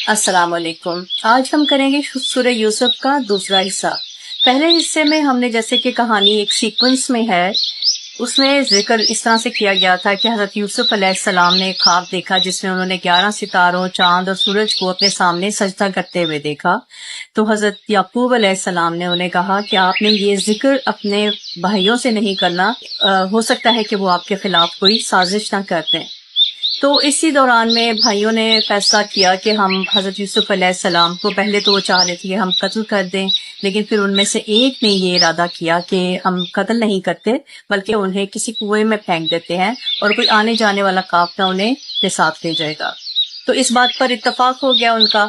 السلام علیکم۔ آج ہم کریں گے سورہ یوسف کا دوسرا حصہ۔ پہلے حصے میں ہم نے جیسے کہ کہانی ایک سیکوینس میں ہے، اس میں ذکر اس طرح سے کیا گیا تھا کہ حضرت یوسف علیہ السلام نے ایک خواب دیکھا جس میں انہوں نے 11 ستاروں، چاند اور سورج کو اپنے سامنے سجدہ کرتے ہوئے دیکھا۔ تو حضرت یعقوب علیہ السلام نے انہیں کہا کہ آپ نے یہ ذکر اپنے بھائیوں سے نہیں کرنا، ہو سکتا ہے کہ وہ آپ کے خلاف کوئی سازش نہ کر دیں۔ تو اسی دوران میں بھائیوں نے فیصلہ کیا کہ ہم حضرت یوسف علیہ السلام کو، پہلے تو وہ چاہ رہے تھے کہ ہم قتل کر دیں، لیکن پھر ان میں سے ایک نے یہ ارادہ کیا کہ ہم قتل نہیں کرتے بلکہ انہیں کسی کنویں میں پھینک دیتے ہیں اور کوئی آنے جانے والا قافلہ انہیں کے ساتھ لے جائے گا۔ تو اس بات پر اتفاق ہو گیا ان کا۔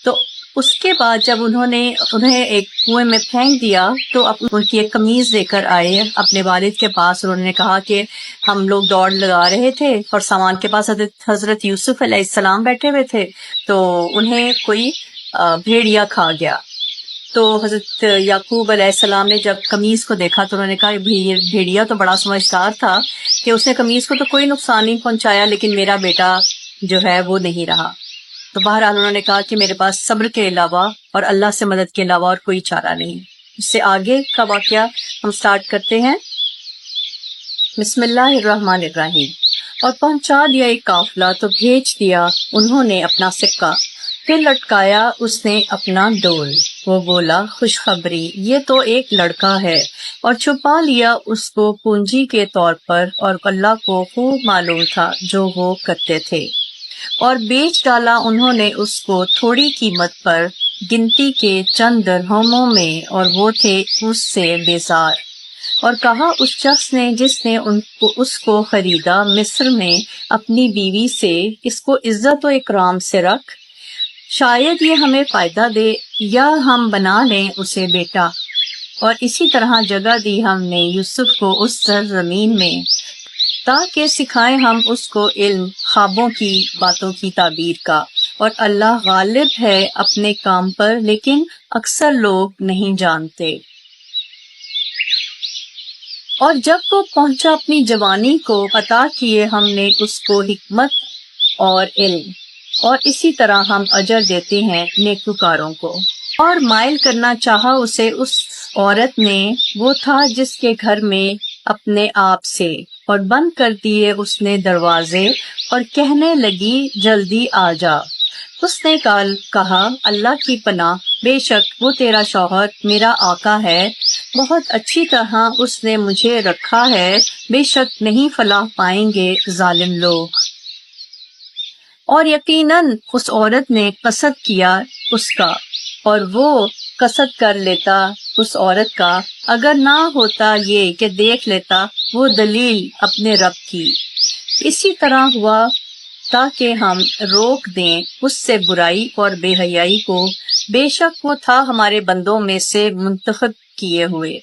تو اس کے بعد جب انہیں ایک کنویں میں پھینک دیا تو ان کی ایک قمیض لے کر آئے اپنے والد کے پاس، اور انہوں نے کہا کہ ہم لوگ دوڑ لگا رہے تھے اور سامان کے پاس حضرت یوسف علیہ السلام بیٹھے ہوئے تھے، تو انہیں کوئی بھیڑیا کھا گیا۔ تو حضرت یعقوب علیہ السلام نے جب قمیض کو دیکھا تو انہوں نے کہا یہ بھیڑیا تو بڑا سمجھدار تھا کہ اس نے قمیض کو تو کوئی نقصان نہیں پہنچایا، لیکن میرا بیٹا جو ہے وہ نہیں رہا۔ تو بہرحال انہوں نے کہا کہ میرے پاس صبر کے علاوہ اور اللہ سے مدد کے علاوہ اور کوئی چارہ نہیں۔ اس سے آگے کا واقعہ ہم سٹارٹ کرتے ہیں۔ بسم اللہ الرحمن الرحیم۔ اور پہنچا دیا ایک قافلہ تو بھیج دیا انہوں نے اپنا سکہ، پھر لٹکایا اس نے اپنا ڈول، وہ بولا خوشخبری یہ تو ایک لڑکا ہے، اور چھپا لیا اس کو پونجی کے طور پر، اور اللہ کو خوب معلوم تھا جو وہ کرتے تھے، اور بیچ ڈالا انہوں نے اس کو تھوڑی قیمت پر، گنتی کے چند درہموں میں، اور وہ تھے اس سے بیزار۔ اور کہا اس شخص نے جس نے اس کو خریدا مصر میں اپنی بیوی سے، اس کو عزت و اکرام سے رکھ، شاید یہ ہمیں فائدہ دے یا ہم بنا لیں اسے بیٹا۔ اور اسی طرح جگہ دی ہم نے یوسف کو اس سرزمین میں تاکہ سکھائیں ہم اس کو علم خوابوں کی باتوں کی تعبیر کا، اور اللہ غالب ہے اپنے کام پر لیکن اکثر لوگ نہیں جانتے۔ اور جب وہ پہنچا اپنی جوانی کو، عطا کیے ہم نے اس کو حکمت اور علم، اور اسی طرح ہم اجر دیتے ہیں نیکوکاروں کو۔ اور مائل کرنا چاہا اسے اس عورت نے، وہ تھا جس کے گھر میں اپنے آپ سے، اور بند کر دیے اس نے دروازے، اور کہنے لگی جلدی آ جا۔ اس نے کہا اللہ کی پناہ، بے شک وہ تیرا شوہر میرا آقا ہے، بہت اچھی طرح اس نے مجھے رکھا ہے، بے شک نہیں فلاح پائیں گے ظالم لوگ۔ اور یقیناً اس عورت نے قصد کیا اس کا، اور وہ قصد کر لیتا اس عورت کا، اگر نہ ہوتا یہ کہ دیکھ لیتا وہ دلیل اپنے رب کی۔ اسی طرح ہوا تاکہ ہم روک دیں اس سے برائی اور بے حیائی کو، بے شک وہ تھا ہمارے بندوں میں سے منتخب کیے ہوئے۔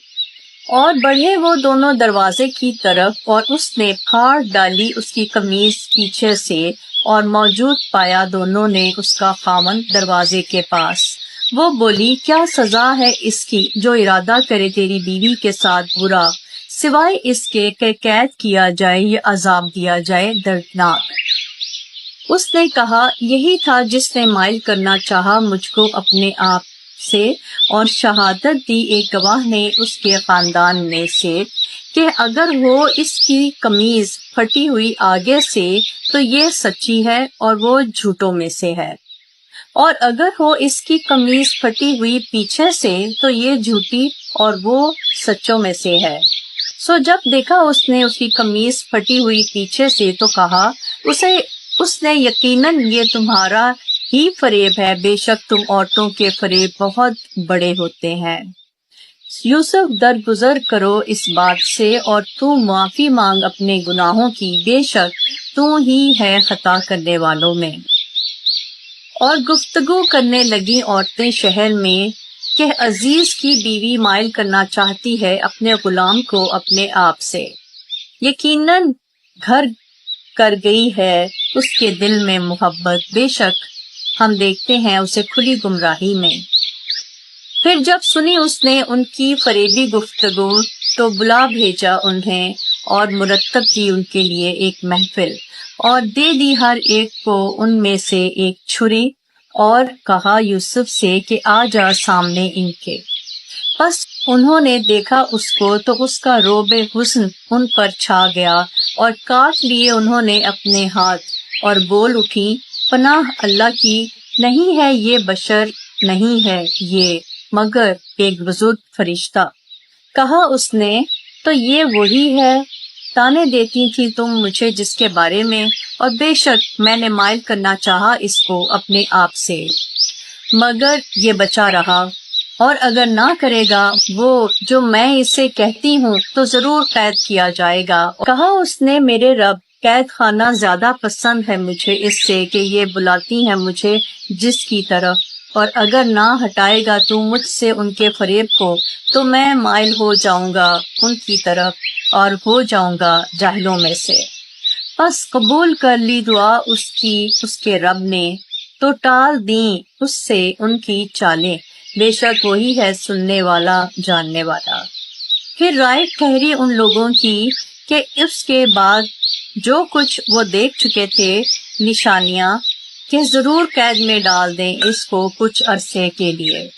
اور بڑھے وہ دونوں دروازے کی طرف، اور اس نے پھاڑ ڈالی اس کی قمیض پیچھے سے، اور موجود پایا دونوں نے اس کا خاوند دروازے کے پاس۔ وہ بولی کیا سزا ہے اس کی جو ارادہ کرے تیری بیوی کے ساتھ برا، سوائے اس کے کہ قید کیا جائے یا عذاب دیا جائے دردناک۔ اس نے کہا یہی تھا جس نے مائل کرنا چاہا مجھ کو اپنے آپ سے، اور شہادت دی ایک گواہ نے اس کے خاندان میں سے، کہ اگر ہو اس کی قمیض پھٹی ہوئی آگے سے تو یہ سچی ہے اور وہ جھوٹوں میں سے ہے، اور اگر ہو اس کی قمیض پھٹی ہوئی پیچھے سے تو یہ جھوٹی اور وہ سچوں میں سے ہے۔ سو جب دیکھا اس نے اس کی قمیض پھٹی ہوئی پیچھے سے تو کہا اس نے یقیناً یہ تمہارا ہی فریب ہے، بے شک تم عورتوں کے فریب بہت بڑے ہوتے ہیں۔ یوسف درگزر کرو اس بات سے، اور تو معافی مانگ اپنے گناہوں کی، بے شک تو ہی ہے خطا کرنے والوں میں۔ اور گفتگو کرنے لگی عورتیں شہر میں کہ عزیز کی بیوی مائل کرنا چاہتی ہے اپنے غلام کو اپنے آپ سے، یقیناً گھر کر گئی ہے اس کے دل میں محبت، بے شک ہم دیکھتے ہیں اسے کھلی گمراہی میں۔ پھر جب سنی اس نے ان کی فریبی گفتگو تو بلا بھیجا انہیں، اور مرتب کی ان کے لیے ایک محفل، اور دے دی ہر ایک کو ان میں سے ایک چھری، اور کہا یوسف سے کہ آ جا سامنے ان کے۔ بس انہوں نے دیکھا اس کو تو اس کا رعب حسن ان پر چھا گیا اور کاٹ لیے انہوں نے اپنے ہاتھ اور بول اٹھی، پناہ اللہ کی، نہیں ہے یہ بشر، نہیں ہے یہ مگر ایک بزرگ فرشتہ۔ کہا اس نے، تو یہ وہی ہے تانے دیتی تھی تم مجھے جس کے بارے میں، اور بے شک میں نے مائل کرنا چاہا اس کو اپنے آپ سے، مگر یہ بچا رہا، اور اگر نہ کرے گا وہ جو میں اسے کہتی ہوں تو ضرور قید کیا جائے گا۔ کہا اس نے، میرے رب، قید خانہ زیادہ پسند ہے مجھے اس سے کہ یہ بلاتی ہیں مجھے جس کی طرف، اور اگر نہ ہٹائے گا تو مجھ سے ان کے فریب کو تو میں مائل ہو جاؤں گا ان کی طرف اور ہو جاؤں گا جاہلوں میں سے۔ پس قبول کر لی دعا اس کی اس کے رب نے، تو ٹال دیں اس سے ان کی چالیں، بے شک وہی ہے سننے والا جاننے والا۔ پھر رائے ٹھہری ان لوگوں کی کہ اس کے بعد جو کچھ وہ دیکھ چکے تھے نشانیاں، کہ ضرور قید میں ڈال دیں اس کو کچھ عرصے کے لیے۔